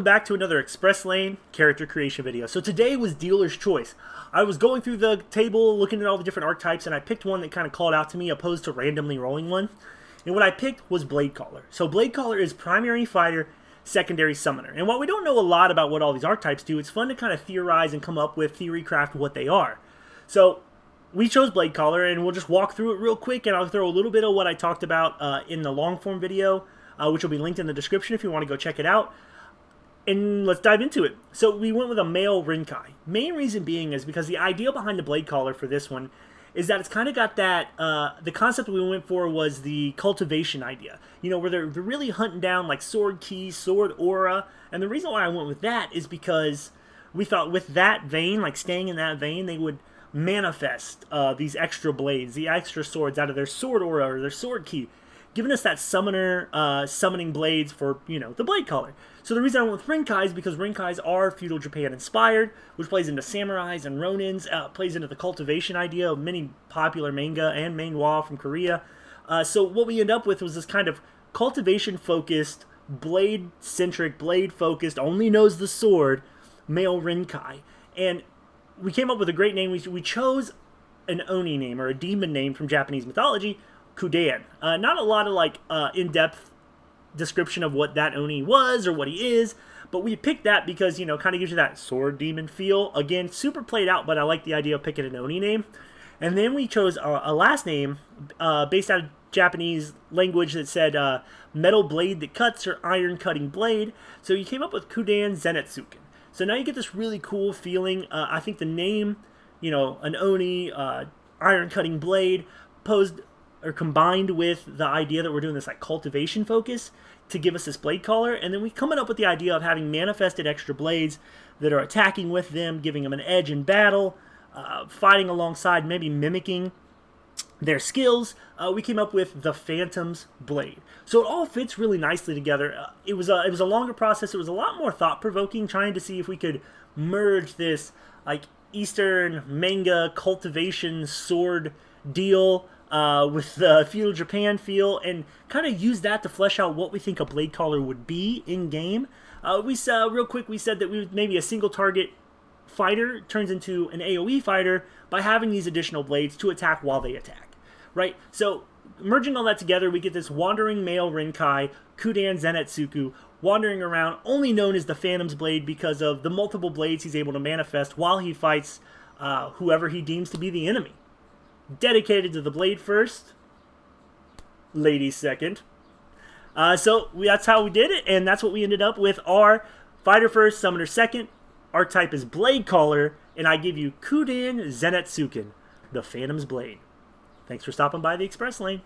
Back to another Express Lane character creation video. So today was dealer's choice. I was going through the table looking at all the different archetypes and I picked one that kind of called out to me opposed to randomly rolling one. And what I picked was bladecaller. So bladecaller is primary fighter, secondary summoner. And while we don't know a lot about what all these archetypes do, it's fun to kind of theorize and come up with theory craft what they are. So we chose bladecaller and we'll just walk through it real quick and I'll throw a little bit of what I talked about in the long form video, which will be linked in the description if you want to go check it out. And let's dive into it. So we went with a male Ren'Kai. Main reason being is because the idea behind the bladecaller for this one is that it's kind of got that, the concept we went for was the cultivation idea. You know, where they're really hunting down like sword keys, sword aura. And the reason why I went with that is because we thought with that vein, like staying in that vein, they would manifest these extra blades, the extra swords out of their sword aura or their sword key, giving us that summoner summoning blades for, you know, the bladecaller. So the reason I went with Ren'Kai is because Ren'Kais are feudal Japan inspired, which plays into samurais and ronins, plays into the cultivation idea of many popular manga and manhwa from Korea. So what we end up with was this kind of cultivation focused, blade centric, blade focused, only knows the sword, male Ren'Kai. And we came up with a great name. We chose an Oni name or a demon name from Japanese mythology, Kudan. Not a lot of like in-depth description of what that Oni was or what he is, but we picked that because, you know, kind of gives you that sword demon feel. Again, super played out, but I like the idea of picking an Oni name. And then we chose a last name based out of Japanese language that said metal blade that cuts or iron cutting blade. So you came up with Kudan Zenetsuken. So now you get this really cool feeling. I think the name, you know, an Oni, iron cutting blade, posed or combined with the idea that we're doing this like cultivation focus to give us this bladecaller, and then we coming up with the idea of having manifested extra blades that are attacking with them, giving them an edge in battle, fighting alongside, maybe mimicking their skills. We came up with the Phantom's Blade. So it all fits really nicely together. It was a longer process. It was a lot more thought-provoking, trying to see if we could merge this like Eastern manga cultivation sword deal with the feudal Japan feel, and kind of use that to flesh out what we think a bladecaller would be in game. We saw real quick. We said that we would maybe a single target fighter turns into an AOE fighter by having these additional blades to attack while they attack. Right. So merging all that together, we get this wandering male Ren'Kai, Kudan Zenetsuken, wandering around, only known as the Phantom's Blade because of the multiple blades he's able to manifest while he fights whoever he deems to be the enemy. Dedicated to the blade first, ladies second. So that's how we did it, and that's what we ended up with. Our fighter first, summoner second. Our type is bladecaller, and I give you Kudan Zenetsuken, the Phantom's Blade. Thanks for stopping by the Express Lane.